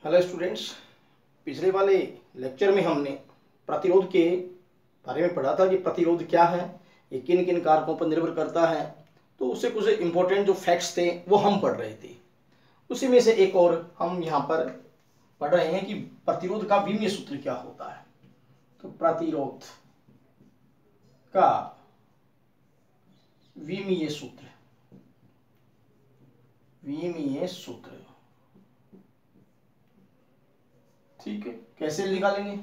Hello students, पिछले वाले lecture में हमने प्रतिरोध के बारे में पढ़ा था कि प्रतिरोध क्या है, ये किन किन कारकों पर निर्भर करता है। तो उससे कुछ इम्पोर्टेंट जो फैक्ट्स थे वो हम पढ़ रहे थे। उसी में से एक और हम यहाँ पर पढ़ रहे हैं कि प्रतिरोध का विमीय सूत्र क्या होता है। तो प्रतिरोध का विमीय सूत्र, विमीय सूत्र ठीक है, कैसे निकालेंगे।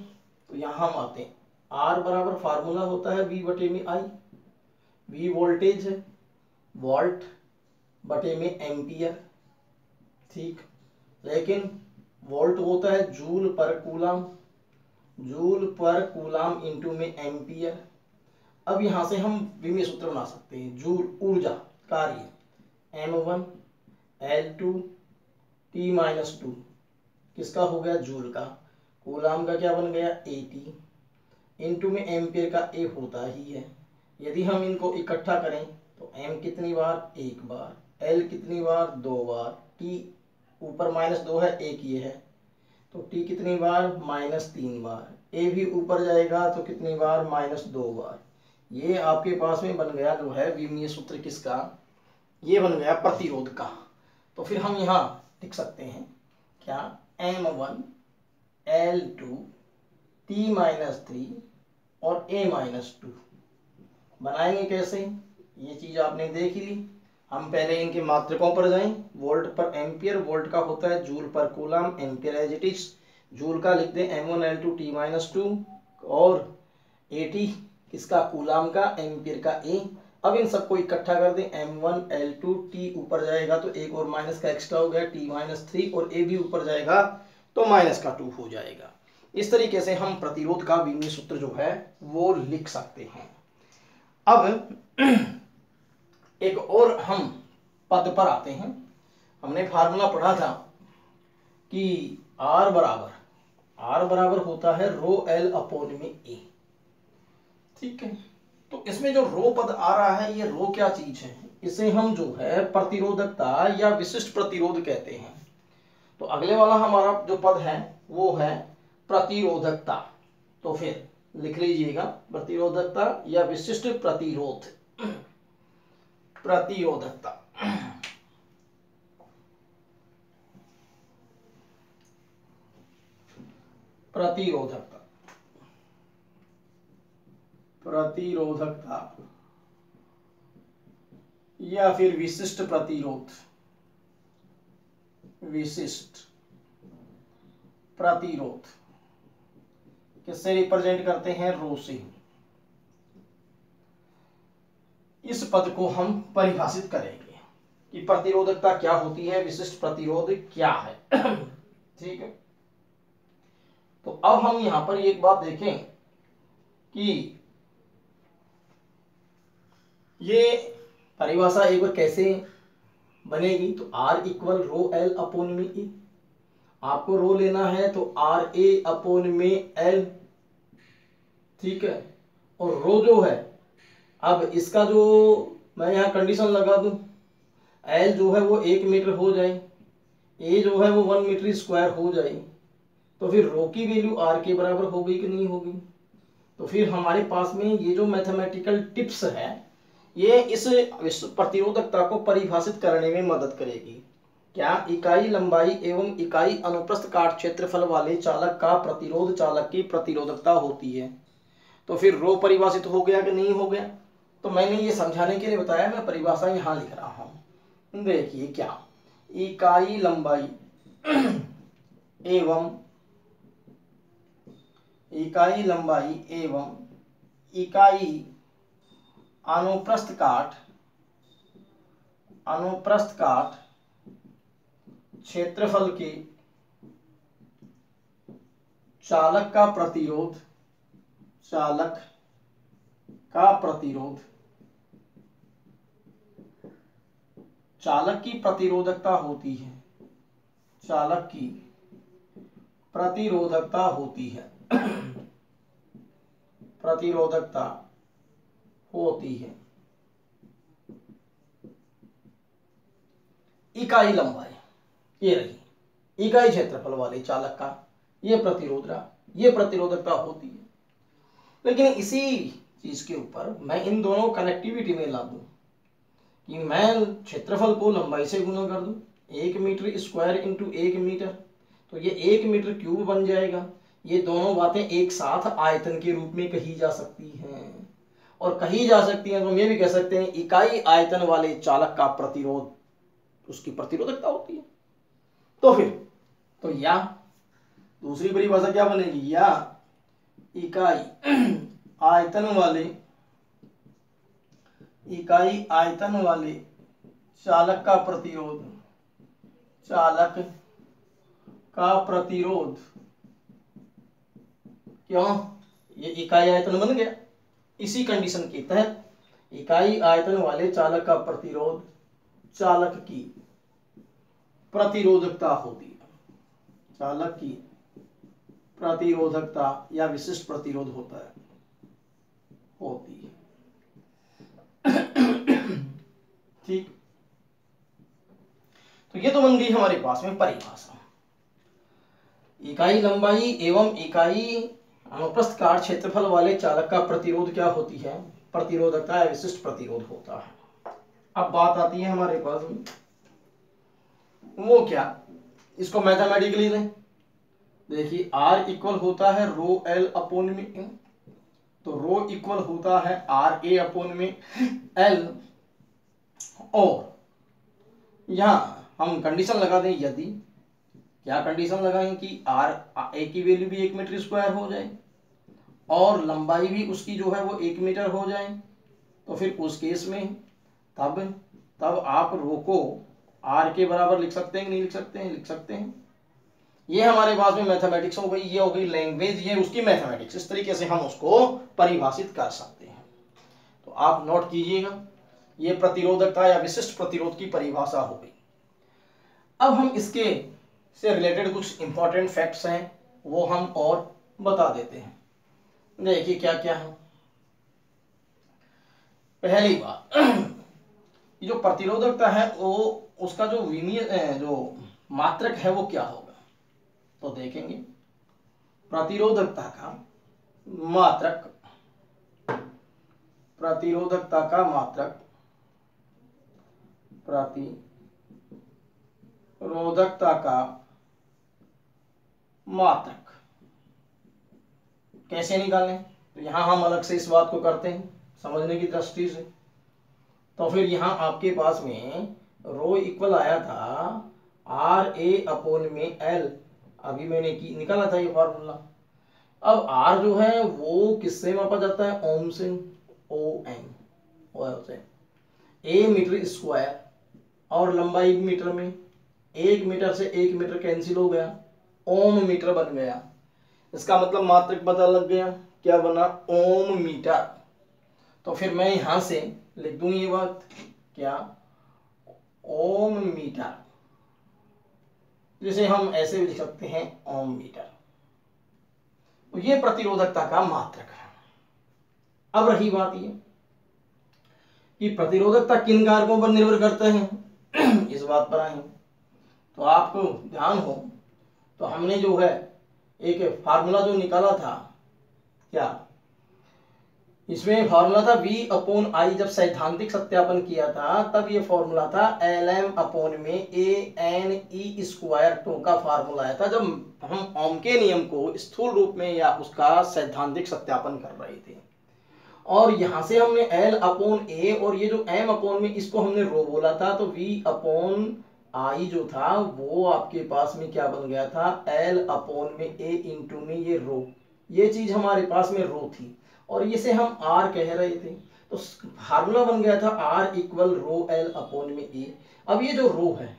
तो यहां हम आते हैं, आर बराबर फार्मूला होता है वी बटे में आई। वी वोल्टेज है, वोल्ट बटे में एम्पियर, ठीक। लेकिन वोल्ट होता है जूल पर कूलम, जूल पर कूलम इंटू में एम्पियर। अब यहां से हम विमीय सूत्र बना सकते हैं। जूल ऊर्जा कार्य m1 L2 T-2 किसका हो गया, जूल का। कूलम का क्या बन गया, AT इंटू में एम्पियर का A होता ही है। यदि हम इनको इकट्ठा करें तो M कितनी बार, एक बार, L कितनी बार, दो बार, T ऊपर -2 है, एक ये है, तो T कितनी बार, -3 बार, A भी ऊपर जाएगा तो कितनी बार, -2 बार। ये आपके पास में बन गया जो है विमीय सूत्र किसका, ये बन गया प्रतिरोध का। तो फिर हम यहाँ लिख सकते हैं क्या, M1 L2 T-3 और A-2 बनाएंगे कैसे, ये चीज आपने देख ली। हम पहले इनके मात्रकों पर जाएं। वोल्ट पर एम्पियर, वोल्ट का होता है जूल पर coulomb, ampere as it is. Joule का लिख दें M1 L2 T-2 और AT किसका, कूलम का, एम्पियर का A। अब इन सबको इकट्ठा कर दें, M1 L2 T ऊपर जाएगा तो एक और माइनस का एक्स्ट्रा हो गया T-3 और A भी ऊपर जाएगा तो -2 हो जाएगा। इस तरीके से हम प्रतिरोध का विमीय सूत्र जो है वो लिख सकते हैं। अब एक और हम पद पर आते हैं। हमने फार्मूला पढ़ा था कि R बराबर होता है रो L अपॉन में A, ठीक है। तो इसमें जो रो पद आ रहा है, ये रो क्या चीज है, इसे हम जो है प्रतिरोधकता या विशिष्ट प्रतिरोध कहते हैं। तो अगले वाला हमारा जो पद है वो है प्रतिरोधकता। तो फिर लिख लीजिएगा प्रतिरोधकता या विशिष्ट प्रतिरोध, प्रतिरोधकता। प्रतिरोधकता, प्रतिरोधकता या फिर विशिष्ट प्रतिरोध, विशिष्ट प्रतिरोध किससे रिप्रेजेंट करते हैं, रो से। इस पद को हम परिभाषित करेंगे कि प्रतिरोधकता क्या होती है, विशिष्ट प्रतिरोध क्या है ठीक है। तो अब हम यहां पर एक बात देखें कि ये परिभाषा एक बार कैसे बनेगी। तो R इक्वल रो L अपोन में E, आपको रो लेना है तो RA अपोन में L, ठीक है। और रो जो है, अब इसका जो मैं यहाँ कंडीशन लगा दूं, L जो है वो 1 मीटर हो जाए, A जो है वो 1 मीटर स्क्वायर हो जाए, तो फिर रो की वैल्यू R के बराबर हो गई कि नहीं होगी। तो फिर हमारे पास में ये जो मैथमेटिकल टिप्स है ये इस प्रतिरोधकता को परिभाषित करने में मदद करेगी। क्या, इकाई लंबाई एवं इकाई अनुप्रस्थ काट क्षेत्रफल वाले चालक का प्रतिरोध चालक की प्रतिरोधकता होती है। तो फिर रो परिभाषित हो गया कि नहीं हो गया। तो मैंने ये समझाने के लिए बताया, मैं परिभाषा यहां लिख रहा हूं। देखिए क्या, इकाई लंबाई एवं इकाई लंबाई एवं इकाई अनुप्रस्थ काट क्षेत्रफल के चालक का प्रतिरोध, चालक का प्रतिरोध, चालक की प्रतिरोधकता होती है, चालक की प्रतिरोधकता होती है प्रतिरोधकता होती है। इकाई लंबाई ये रही, इकाई क्षेत्रफल वाले चालक का ये प्रतिरोधकता होती है। लेकिन इसी चीज के ऊपर मैं इन दोनों कनेक्टिविटी में ला दूं कि मैं क्षेत्रफल को लंबाई से गुना कर दूं, 1 मीटर स्क्वायर इंटू 1 मीटर, तो ये 1 मीटर क्यूब बन जाएगा। ये दोनों बातें एक साथ आयतन के रूप में कही जा सकती हैं, और कही जा सकती हैं तो हम ये भी कह सकते हैं इकाई आयतन वाले चालक का प्रतिरोध उसकी प्रतिरोधकता होती है। तो फिर तो या दूसरी परिभाषा क्या बनेगी, या इकाई आयतन वाले चालक का प्रतिरोध क्यों, ये इकाई आयतन बन गया। इसी कंडीशन के तहत इकाई आयतन वाले चालक का प्रतिरोध चालक की प्रतिरोधकता होती है, चालक की प्रतिरोधकता या विशिष्ट प्रतिरोध होती है। ठीक, तो ये तो बन गई हमारे पास में परिभाषा। इकाई लंबाई एवं इकाई अनुप्रस्थ काट क्षेत्रफल वाले चालक का प्रतिरोध क्या होती है, प्रतिरोधकता या विशिष्ट प्रतिरोध होता है। अब बात आती है हमारे पास में वो क्या, इसको मैथमेटिकली लें। देखिए R इक्वल होता है रो L अपोन में M, तो रो इक्वल होता है RA अपोन में L, और यहां हम कंडीशन लगा दें, यदि क्या कंडीशन लगाएं कि A की वैल्यू भी 1 मीटर स्क्वायर हो जाए और लंबाई भी उसकी जो है वो 1 मीटर हो जाए, तो फिर उस केस में तब आप रो को R के बराबर लिख सकते हैं कि नहीं लिख सकते हैं, लिख सकते हैं। ये हमारे पास में मैथमेटिक्स हो गई, ये हो गई लैंग्वेज, ये उसकी मैथमेटिक्स। इस तरीके से हम उसको परिभाषित कर सकते हैं। तो आप नोट कीजिएगा, ये प्रतिरोधकता या विशिष्ट प्रतिरोध की परिभाषा हो गई। अब हम इसके से रिलेटेड कुछ इंपॉर्टेंट फैक्ट्स हैं वो हम और बता देते हैं। देखिए क्या क्या है। पहली बात, ये जो प्रतिरोधकता है वो उसका जो जो मात्रक है वो क्या होगा, तो देखेंगे प्रतिरोधकता का मात्रक कैसे निकालें, तो यहां हम अलग से इस बात को करते हैं समझने की दृष्टि से। तो फिर यहां आपके पास में रो इक्वल आया था RA अपोन में L, अभी मैंने निकाला था ये फॉर्मूला। अब R जो है वो किससे मापा जाता है, ओम से, OM से। A मीटर स्क्वायर और लंबाई मीटर में, 1 मीटर से 1 मीटर कैंसिल हो गया, ओम मीटर बन गया। इसका मतलब मात्रक पता लग गया, क्या बना, ओम मीटर। तो फिर मैं यहां से लिख दूं ये बात, क्या, ओम मीटर, जिसे हम ऐसे भी लिख सकते हैं ओम मीटर। तो ये प्रतिरोधकता का मात्रक है। अब रही बात ये कि प्रतिरोधकता किन कारकों पर निर्भर करता है, इस बात पर आए। तो आपको ध्यान हो तो हमने जो है एक फार्मूला जो निकाला था, क्या, इसमें फॉर्मूला था V अपोन I। जब सैद्धांतिक सत्यापन किया था तब ये फॉर्मूला था LM अपोन में ANE स्क्वायर 2 का फार्मूला आया था, जब हम ओम के नियम को स्थूल रूप में या उसका सैद्धांतिक सत्यापन कर रहे थे। और यहां से हमने L अपोन A और ये जो M अपोन में इसको हमने रो बोला था, तो V अपोन I जो था वो आपके पास में क्या बन गया था, L अपोन में A इंटू में ये रो, ये चीज हमारे पास में रो थी और इसे हम R कह रहे थे। तो फार्मूला बन गया था R इक्वल रो L अपोन में A। अब ये जो रो है,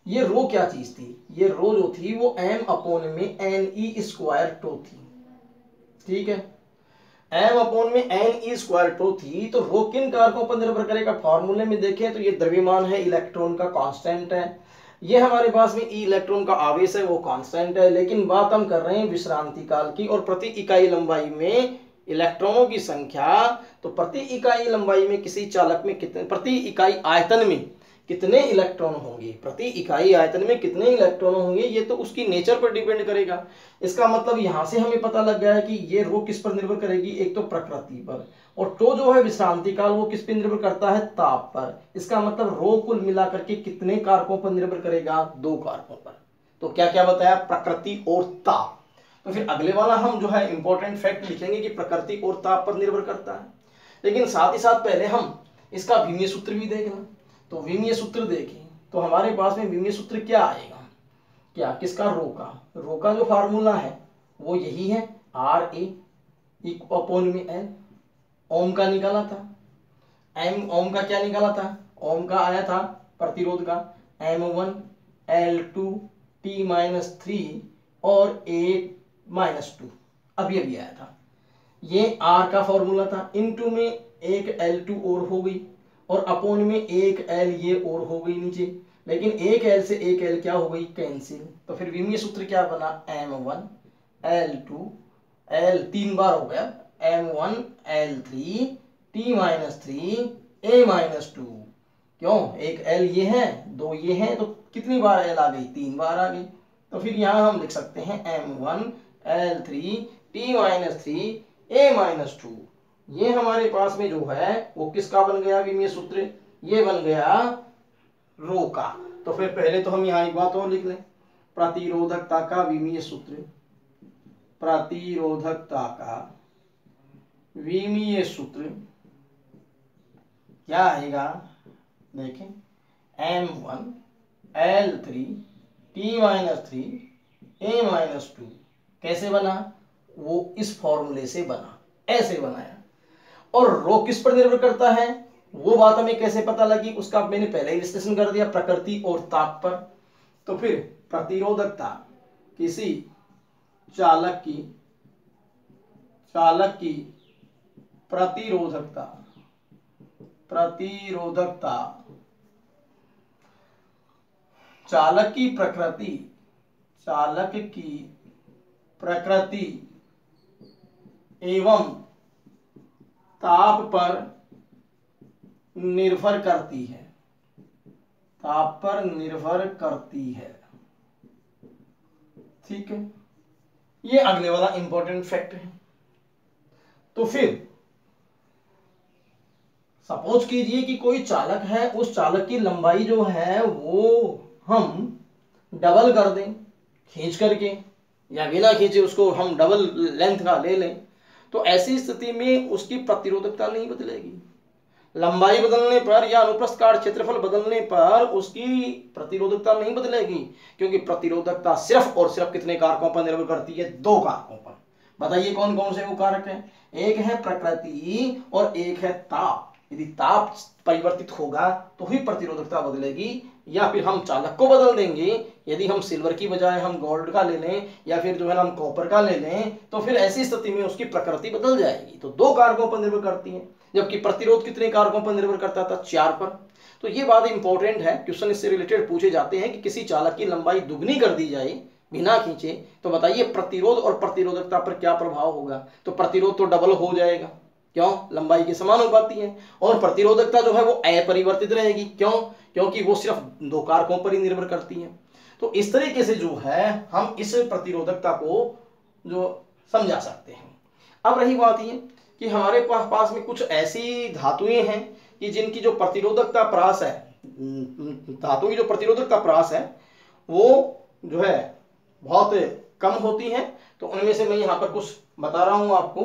ये रो क्या चीज थी, ये रो जो थी वो M अपोन में NE स्क्वायर 2 थी। ठीक है, M अपोन में NE स्क्वायर 2 थी। तो रो किन कारकों पर निर्भर करेगा, फॉर्मूले में देखें तो ये द्रव्यमान है, इलेक्ट्रॉन का कांस्टेंट है, ये हमारे पास में ई इलेक्ट्रॉन का आवेश है वो कांस्टेंट है। लेकिन बात हम कर रहे हैं विश्रांति काल की और प्रति इकाई लंबाई में इलेक्ट्रॉनों की संख्या। तो प्रति इकाई लंबाई में किसी चालक में कितने, प्रति इकाई आयतन में कितने इलेक्ट्रॉन होंगे, प्रति इकाई आयतन में कितने इलेक्ट्रॉन होंगे, ये तो उसकी नेचर पर डिपेंड करेगा। इसका मतलब यहां से हमें पता लग गया है कि ये रो किस पर निर्भर करेगी, एक तो प्रकृति पर, और टो जो है विश्रांति काल वो किस पर निर्भर करता है, ताप पर। इसका मतलब रो कुल मिलाकर के कितने कारकों पर निर्भर करेगा, 2 कारकों पर। तो क्या क्या बताया, प्रकृति और ताप। तो फिर अगले वाला हम जो है इंपॉर्टेंट फैक्ट लिखेंगे कि प्रकृति और ताप पर निर्भर करता है। लेकिन साथ ही साथ पहले हम इसका विमीय सूत्र भी देखना। तो विमीय सूत्र देखें तो हमारे पास में विमीय सूत्र क्या आएगा, क्या, किसका, रो का जो फार्मूला है वो यही है, RA अपॉन में L। ओम का निकाला था, ओम का क्या निकाला था, ओम का आया था प्रतिरोध का M1 L2 T-3 और A-2, अभी अभी आया था। ये R का फॉर्मूला था, इनटू में एक L2 और हो गई, और अपॉन में एक L ये और हो गई नीचे, लेकिन एक L से एक L क्या हो गई, कैंसिल। तो फिर विमीय सूत्र क्या बना, M1 L2 L 3 बार हो गया, M1 L3 T-3 A-2। क्यों, एक L ये है, 2 ये हैं, तो कितनी बार L आ गई, 3 बार आ गई। तो फिर यहां हम लिख सकते हैं M1 L3 T-3 A-2। ये हमारे पास में जो है वो किसका बन गया विमीय सूत्र, ये बन गया रो का। तो फिर पहले तो हम यहाँ एक बात और लिख लें, प्रतिरोधकता का विमीय सूत्र, प्रतिरोधकता का विमीय सूत्र क्या आएगा, देखें, M1 L3 T-3 A-2 कैसे बना, वो इस फॉर्मूले से बना, ऐसे बनाया। और रो किस पर निर्भर करता है, वो बात हमें कैसे पता लगी, उसका मैंने पहले ही विश्लेषण कर दिया, प्रकृति और ताप पर। तो फिर प्रतिरोधकता किसी चालक की प्रतिरोधकता चालक की प्रकृति एवं ताप पर निर्भर करती है, ठीक है। ये अगले वाला इंपॉर्टेंट फैक्ट है। तो फिर सपोज कीजिए कि कोई चालक है, उस चालक की लंबाई जो है वो हम डबल कर दें खींच करके, या बिना खींचे उसको हम डबल लेंथ का ले लें, तो ऐसी स्थिति में उसकी प्रतिरोधकता नहीं बदलेगी। लंबाई बदलने पर या अनुप्रस्थ काट क्षेत्रफल बदलने पर उसकी प्रतिरोधकता नहीं बदलेगी, क्योंकि प्रतिरोधकता सिर्फ और सिर्फ कितने कारकों पर निर्भर करती है, 2 कारकों पर। बताइए कौन कौन से वो कारक हैं, एक है प्रकृति और एक है ताप। यदि ताप परिवर्तित होगा तो ही प्रतिरोधकता बदलेगी, या फिर हम चालक को बदल देंगे, यदि हम सिल्वर की बजाय हम गोल्ड का ले लें या फिर जो है ना हम कॉपर का ले लें, तो फिर ऐसी स्थिति में उसकी प्रकृति बदल जाएगी। तो 2 कारकों पर निर्भर करती है, जबकि प्रतिरोध कितने कारकों पर निर्भर करता था, 4 पर। तो ये बात इंपॉर्टेंट है, क्वेश्चन इससे रिलेटेड पूछे जाते हैं कि किसी चालक की लंबाई दुगनी कर दी जाए बिना खींचे, तो बताइए प्रतिरोध और प्रतिरोधकता पर क्या प्रभाव होगा। तो प्रतिरोध तो डबल हो जाएगा, क्यों, लंबाई के समान हो पाती है, और प्रतिरोधकता जो है वो अपरिवर्तित रहेगी, क्यों, क्योंकि वो सिर्फ 2 कारकों पर ही निर्भर करती है। तो इस तरीके से जो है हम इस प्रतिरोधकता को जो समझा सकते हैं। अब रही बात ये कि हमारे पास में कुछ ऐसी धातुएं हैं कि जिनकी जो प्रतिरोधकता परास है, धातु की जो प्रतिरोधकता परास है वो जो है बहुत कम होती है। तो उनमें से मैं यहाँ पर कुछ बता रहा हूं आपको।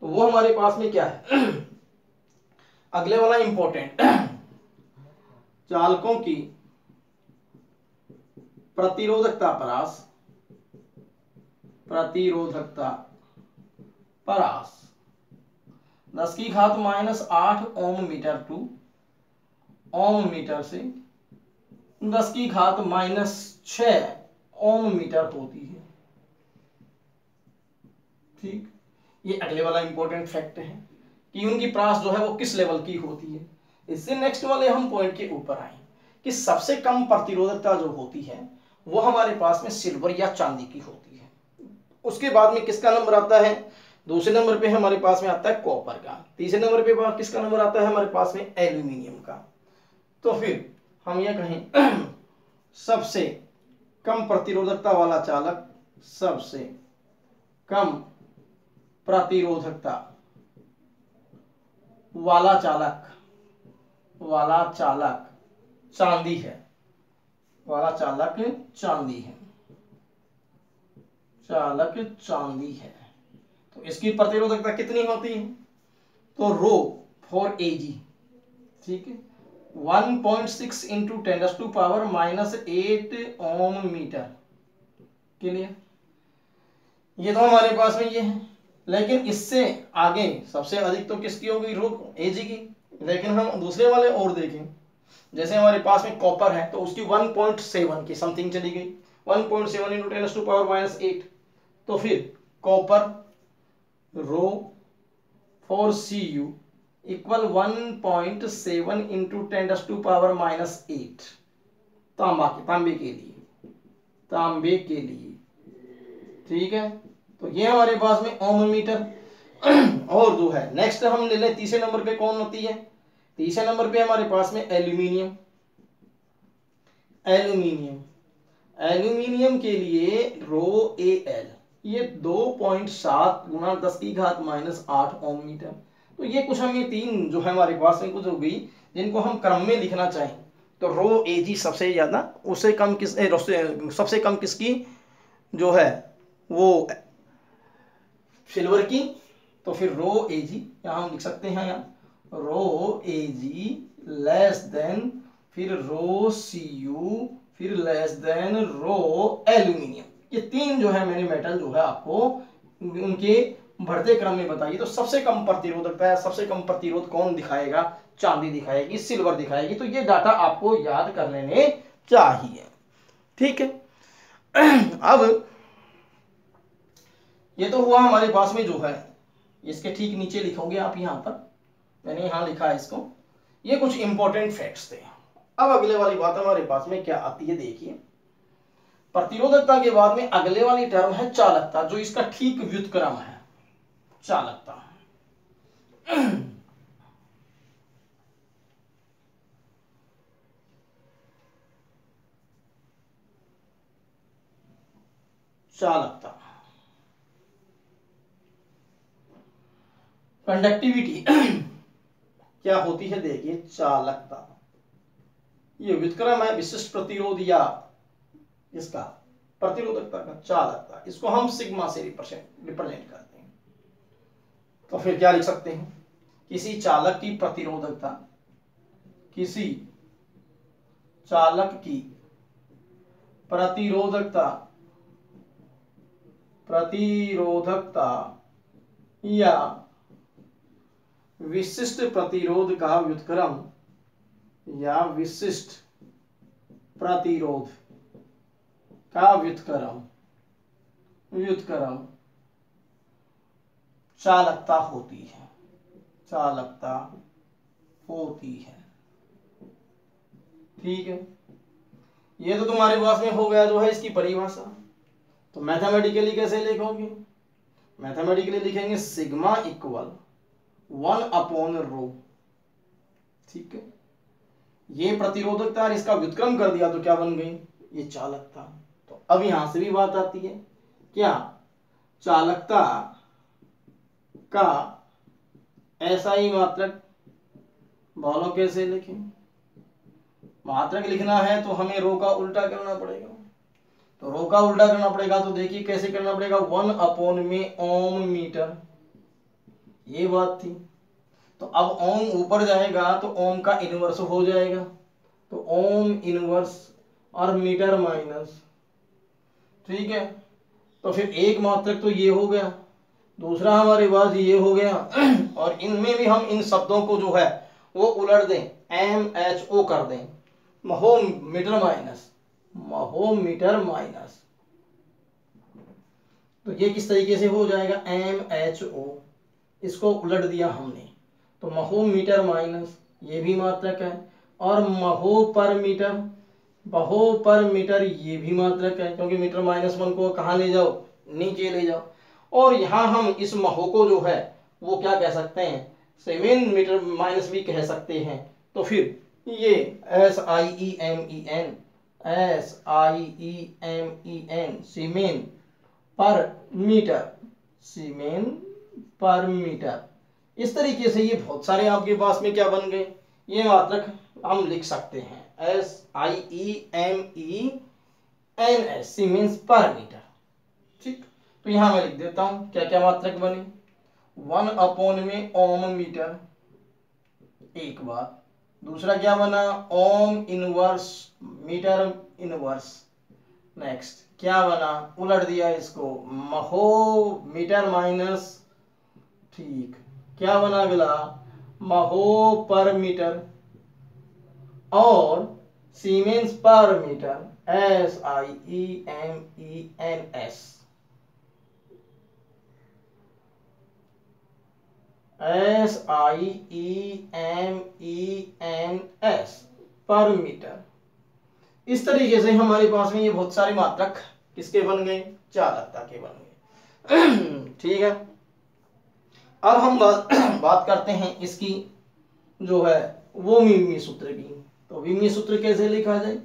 तो वो हमारे पास में क्या है, अगले वाला इंपॉर्टेंट, चालकों की प्रतिरोधकता परास 10⁻⁸ ओम मीटर टू ओम मीटर से 10⁻⁶ ओम मीटर होती है, ठीक। ये अगले वाला इंपॉर्टेंट फैक्ट है कि उनकी परास जो है वो किस लेवल की होती है। इससे नेक्स्ट वाले हम पॉइंट के ऊपर आए कि सबसे कम प्रतिरोधकता जो होती है वो हमारे पास में सिल्वर या चांदी की होती है। उसके बाद में किसका नंबर आता है, दूसरे नंबर पे हमारे पास में आता है कॉपर का, तीसरे नंबर पे किसका नंबर आता है हमारे पास में एल्यूमिनियम का। तो फिर हम ये कहें सबसे कम प्रतिरोधकता वाला चालक, सबसे कम प्रतिरोधकता वाला चालक चांदी है, वाला चालक चांदी है, चालक चांदी है। तो इसकी प्रतिरोधकता कितनी होती है? तो रो फॉर Ag, ठीक है, 1.6 इंटू 10⁻⁻8 ओम मीटर के लिए। ये तो हमारे पास में ये है, लेकिन इससे आगे सबसे अधिक तो किसकी होगी? रो Ag की। लेकिन हम दूसरे वाले और देखें, जैसे हमारे पास में कॉपर है तो उसकी 1.7 की समथिंग चली गई, 1.7 इंटू 10⁻⁸। तो फिर copper rho for Cu equal 1.7 into 10⁻⁸ तांबे के लिए, ठीक है। तो ये हमारे पास में ओम मीटर। और जो है नेक्स्ट हम ले लें तीसरे नंबर पे, कौन होती है? तीसरे नंबर पे हमारे पास में एल्यूमिनियम। एल्यूमिनियम के लिए रो Al, ये 2.7 गुना 10⁻⁸ ओम मीटर। तो ये कुछ हम ये तीन जो है हमारे पास में कुछ हो गई, जिनको हम क्रम में लिखना चाहें तो रो Ag सबसे ज्यादा, उससे कम सबसे कम किसकी जो है वो सिल्वर की। तो फिर रो Ag यहाँ हम लिख सकते हैं, यहाँ रो Ag लेस देन, फिर रो Cu, फिर लेस देन रो एल्यूमिनियम। ये तीन जो है मैंने मेटल जो है आपको उनके बढ़ते क्रम में बताइए। तो सबसे कम प्रतिरोधकता है, सबसे कम प्रतिरोध कौन दिखाएगा? चांदी दिखाएगी, सिल्वर दिखाएगी। तो ये डाटा आपको याद कर लेने चाहिए, ठीक है। अब ये तो हुआ हमारे पास में जो है, इसके ठीक नीचे लिखोगे आप, यहाँ पर मैंने यहाँ लिखा है इसको, ये कुछ इंपॉर्टेंट फैक्ट्स थे। अब अगले वाली बात हमारे पास में क्या आती है, देखिए प्रतिरोधकता के बाद में अगले वाली टर्म है चालकता, जो इसका ठीक व्युत्क्रम है। चालकता चालकता कंडक्टिविटी क्या होती है? देखिए चालकता, ये व्युत्क्रम है विशिष्ट प्रतिरोध या इसका प्रतिरोधकता का, चालकता, इसको हम सिग्मा से रिप्रेजेंट करते हैं। तो फिर क्या लिख सकते हैं? किसी चालक की प्रतिरोधकता, किसी चालक की प्रतिरोधकता या विशिष्ट प्रतिरोध का व्युत्क्रम, या विशिष्ट प्रतिरोध का व्युत्क्रम चालकता होती है, चालकता होती है, ठीक है। ये तो तुम्हारे पास में हो गया जो है इसकी परिभाषा। तो मैथमेटिकली कैसे लिखोगे? मैथमेटिकली लिखेंगे सिग्मा इक्वल 1/ρ, ठीक है। ये प्रतिरोधकता और इसका व्युत्क्रम कर दिया तो क्या बन गई? ये चालकता। तो अब यहां से भी बात आती है, क्या चालकता का SI मात्रक, बोलो कैसे लिखें? मात्रक लिखना है तो हमें रो का उल्टा करना पड़ेगा। तो रो का उल्टा करना पड़ेगा, तो देखिए कैसे करना पड़ेगा, 1 में ओम मीटर, ये बात थी। तो अब ओम ऊपर जाएगा तो ओम का इनवर्स हो जाएगा, तो ओम इनवर्स और मीटर माइनस, ठीक है। तो फिर एक मात्रक तो ये हो गया, दूसरा हमारे पास ये हो गया, और इनमें भी हम इन शब्दों को जो है वो उलट दें, MHO कर दें, महो मीटर माइनस। तो ये किस तरीके से हो जाएगा? MHO, इसको उलट दिया हमने, तो महो मीटर माइनस, ये भी मात्रक है, और महो पर मीटर ये भी मात्रक है, क्योंकि मीटर -1 को कहाँ ले जाओ? नीचे ले जाओ। और यहाँ हम इस महो को जो है वो क्या कह सकते हैं? 7 मीटर माइनस भी कह सकते हैं। तो फिर ये SIEMEN सीमेन पर मीटर, सीमेन पर मीटर। इस तरीके से ये बहुत सारे आपके पास में क्या बन गए, ये मात्रक हम लिख सकते हैं SIEMEN सीमेंस पर मीटर। ठीक, तो यहां मैं लिख देता हूं क्या क्या मात्रक बने। 1 में ओम मीटर, एक बात। दूसरा क्या बना, ohm inverse, metre inverse. Next क्या बना, उलट दिया इसको, महो मीटर माइनस, ठीक, क्या बना अगला, महो पर मीटर, और सीमेंस पर मीटर, SIEMENS, SIEMENS पर मीटर। इस तरीके से हमारे पास में ये बहुत सारे मात्रक किसके बन गए, चालकता के बन गए। ठीक है, अब हम बात करते हैं इसकी जो है वो विमीय सूत्र की। तो विमीय सूत्र कैसे लिखा जाए,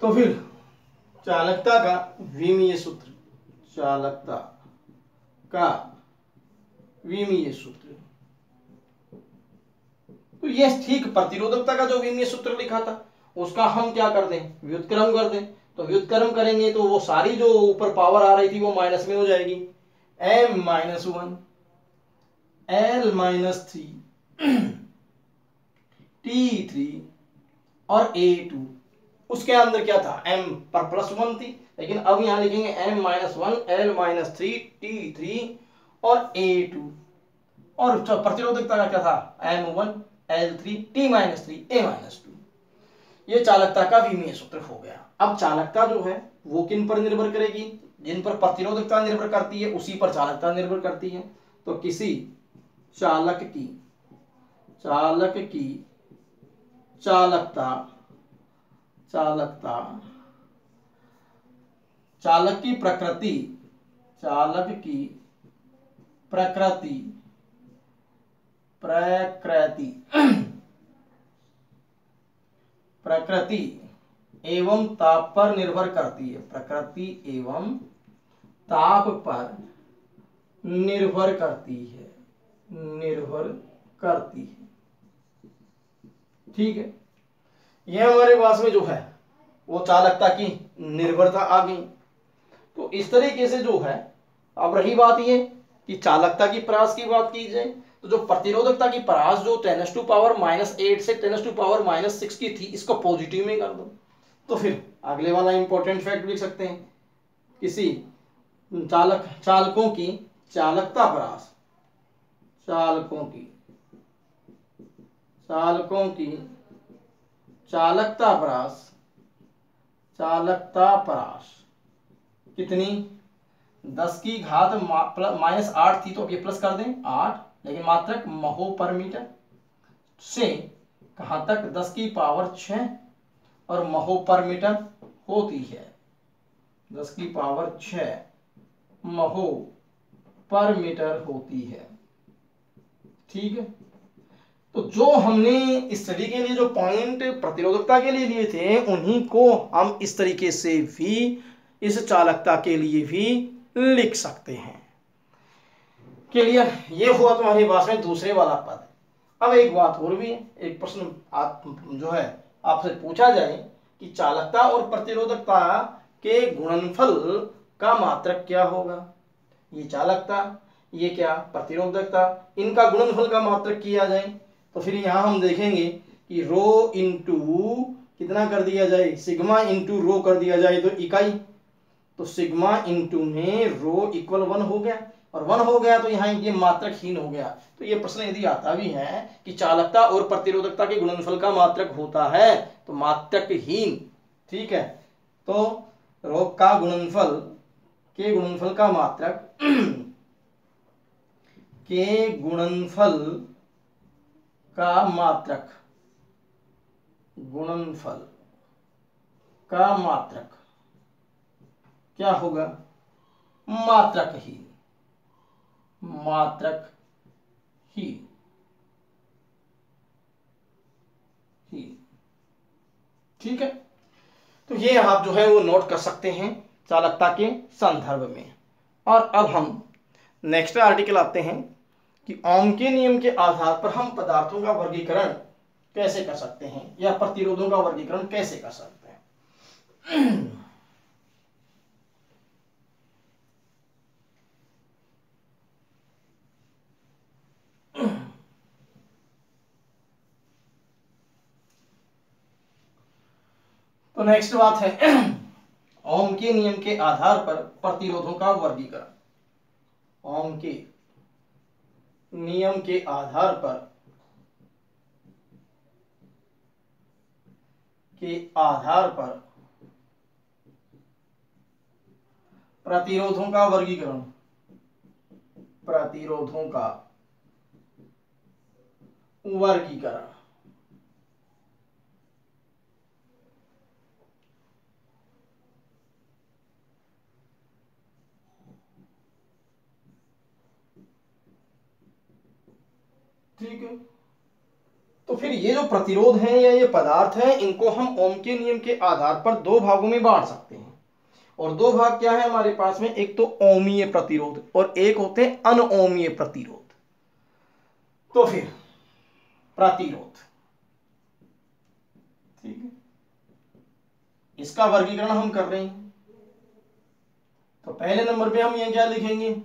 तो फिर चालकता का विमीय सूत्र, चालकता का विमीय सूत्र, तो ये ठीक प्रतिरोधकता का जो विमीय सूत्र लिखा था उसका हम क्या कर दें, व्युत्क्रम कर दें। तो व्युत्क्रम करेंगे तो वो सारी जो ऊपर पावर आ रही थी वो माइनस में हो जाएगी, M-1 L-3 T3 और A2। उसके अंदर क्या था, M पर +1 थी, लेकिन अब यहां लिखेंगे M-1 L-3 T3 और A2। और प्रतिरोधकता का क्या था, M1 L3 T-3 A-2। ये चालकता का विमीय सूत्र हो गया। अब चालकता जो है वो किन पर निर्भर करेगी, जिन पर प्रतिरोधकता निर्भर करती है उसी पर चालकता निर्भर करती है। तो किसी चालक की चालकता चालक की प्रकृति प्रकृति एवं ताप पर निर्भर करती है, प्रकृति एवं ताप पर निर्भर करती है। ठीक है, यह हमारे पास में जो है वो चालकता की निर्भरता आ गई। तो इस तरीके से जो है, अब रही बात ये कि चालकता की परास की बात की जाए तो जो प्रतिरोधकता की परास जो 10⁻⁸ से 10⁻⁻6 की थी, इसको पॉजिटिव में कर दो। तो फिर अगले वाला इंपॉर्टेंट फैक्ट लिख सकते हैं, किसी चालकों की चालकता परास, चालकों की चालकता परास कितनी, 10⁻⁻8 थी, तो अब ये प्लस कर दें 8, लेकिन मात्रक महो पर मीटर से कहां तक, 10⁻6 और महो पर मीटर होती है, 10⁻6 महो पर मीटर होती है। ठीक है, तो जो हमने स्टडी के लिए जो पॉइंट प्रतिरोधकता के लिए लिए थे उन्हीं को हम इस तरीके से भी इस चालकता के लिए भी लिख सकते हैं। क्लियर, ये हुआ तुम्हारे पास में दूसरे वाला पद। अब एक बात और भी है, एक प्रश्न आप जो है आपसे पूछा जाए कि चालकता और प्रतिरोधकता के गुणनफल का मात्रक क्या होगा। ये चालकता, ये क्या प्रतिरोधकता, इनका गुणनफल का मात्रक किया जाए तो फिर यहां हम देखेंगे कि रो इंटू कितना कर दिया जाए, सिग्मा इंटू रो कर दिया जाए तो इकाई, तो सिग्मा इंटू में रो इक्वल 1 हो गया, और 1 हो गया तो यहाँ ये मात्रकहीन हो गया। तो ये प्रश्न यदि आता भी है कि चालकता और प्रतिरोधकता के गुणनफल का मात्रक होता है तो मात्रकहीन। ठीक है, तो रो का गुणनफल के गुणनफल का मात्रक के गुणनफल का मात्रक, गुणनफल का मात्रक क्या होगा, मात्रकहीन, मात्रकहीन। ठीक है, तो ये आप जो है वो नोट कर सकते हैं चालकता के संदर्भ में। और अब हम नेक्स्ट आर्टिकल आते हैं कि ओम के नियम के आधार पर हम पदार्थों का वर्गीकरण कैसे कर सकते हैं या प्रतिरोधों का वर्गीकरण कैसे कर सकते हैं। तो नेक्स्ट बात है ओम के नियम के आधार पर प्रतिरोधों का वर्गीकरण। ओम के नियम के आधार पर प्रतिरोधों का वर्गीकरण, प्रतिरोधों का वर्गीकरण। ठीक है, तो फिर ये जो प्रतिरोध हैं या ये पदार्थ हैं, इनको हम ओम के नियम के आधार पर दो भागों में बांट सकते हैं। और दो भाग क्या है हमारे पास में, एक तो ओमीय प्रतिरोध और एक होते हैं अनओमीय प्रतिरोध। तो फिर प्रतिरोध, ठीक है, इसका वर्गीकरण हम कर रहे हैं। तो पहले नंबर पे हम ये क्या लिखेंगे,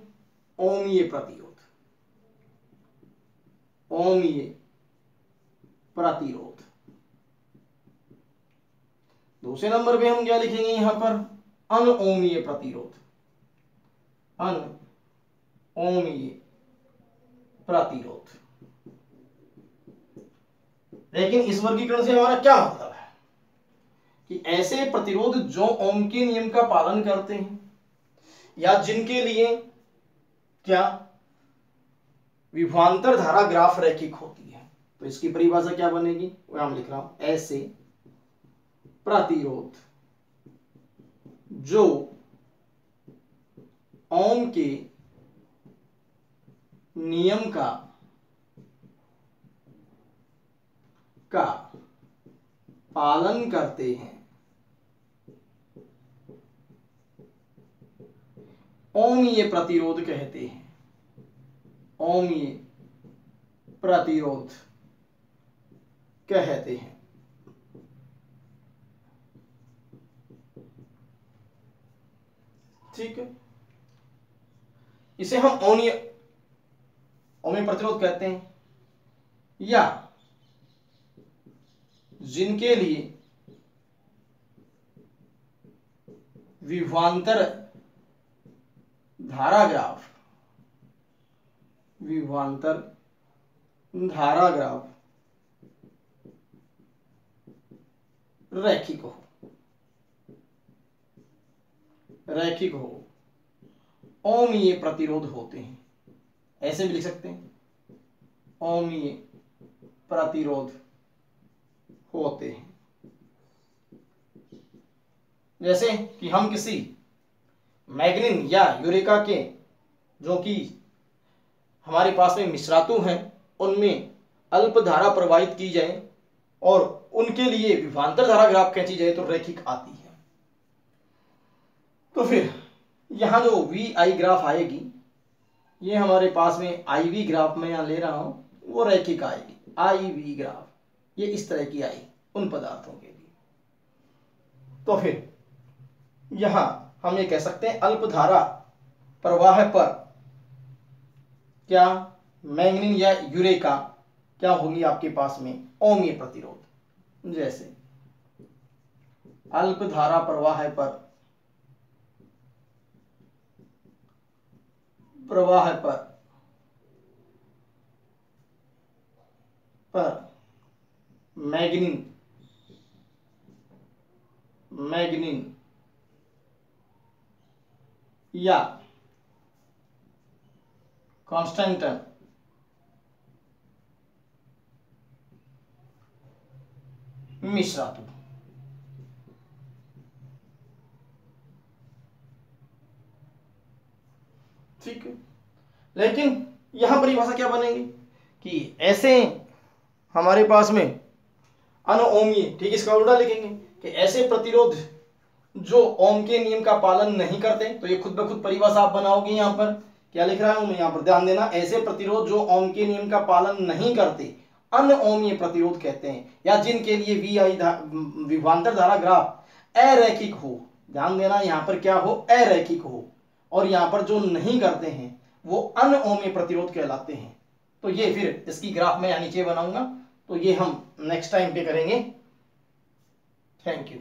ओमीय प्रतिरोध, ओमीय प्रतिरोध। दूसरे नंबर पे हम क्या लिखेंगे यहां पर, अनओमीय प्रतिरोध, अनओमीय प्रतिरोध। लेकिन इस वर्गीकरण से हमारा क्या मतलब है कि ऐसे प्रतिरोध जो ओम के नियम का पालन करते हैं या जिनके लिए क्या विभवांतर धारा ग्राफ रैखिक होती है, तो इसकी परिभाषा क्या बनेगी, वो हम लिख रहा हूं, ऐसे प्रतिरोध जो ओम के नियम का पालन करते हैं, ओमीय प्रतिरोध कहते हैं, ओमीय प्रतिरोध कहते हैं। ठीक है, इसे हम ओमीय प्रतिरोध कहते हैं। या जिनके लिए विभवांतर धारा ग्राफ, विभवांतर धारा ग्राफ रैखिक हो, ओमीय प्रतिरोध होते हैं। ऐसे भी लिख सकते हैं, ओमीय प्रतिरोध होते हैं। जैसे कि हम किसी मैग्नीन या यूरेका के जो कि हमारे पास में मिश्रातु हैं, उनमें अल्प धारा प्रवाहित की जाए और उनके लिए विभवांतर धारा ग्राफ खींची जाए तो रैखिक आती है। तो फिर यहां जो वी आई ग्राफ आएगी, ये हमारे पास में आई वी ग्राफ में यहां ले रहा हूं, वो रैखिक आएगी। आई वी ग्राफ ये इस तरह की आई उन पदार्थों के लिए। तो फिर यहां हम ये कह सकते हैं अल्प धारा प्रवाह पर क्या मैंगनीन या यूरेका क्या होगी आपके पास में, ओमीय प्रतिरोध। जैसे अल्प धारा प्रवाह पर मैग्नीन या कांस्टेंटन मिश्रातु। ठीक है, लेकिन यहां परिभाषा क्या बनेगी कि ऐसे हमारे पास में अनओमीय, ठीक, इसका उल्टा लिखेंगे कि ऐसे प्रतिरोध जो ओम के नियम का पालन नहीं करते, तो ये खुद ब खुद परिभाषा आप बनाओगे। यहाँ पर क्या लिख रहा हूं मैं, यहाँ पर ध्यान देना, ऐसे प्रतिरोध जो ओम के नियम का पालन नहीं करते अनओमीय प्रतिरोध कहते हैं, या जिनके लिए वी आई विभवांतर धारा ग्राफ अरैखिक हो। ध्यान देना, यहाँ पर क्या हो, अरैखिक हो, और यहाँ पर जो नहीं करते हैं वो अनओमीय प्रतिरोध कहलाते हैं। तो ये फिर इसकी ग्राफ मैं यहाँ नीचे बनाऊंगा, तो ये हम नेक्स्ट टाइम पे करेंगे। Thank you.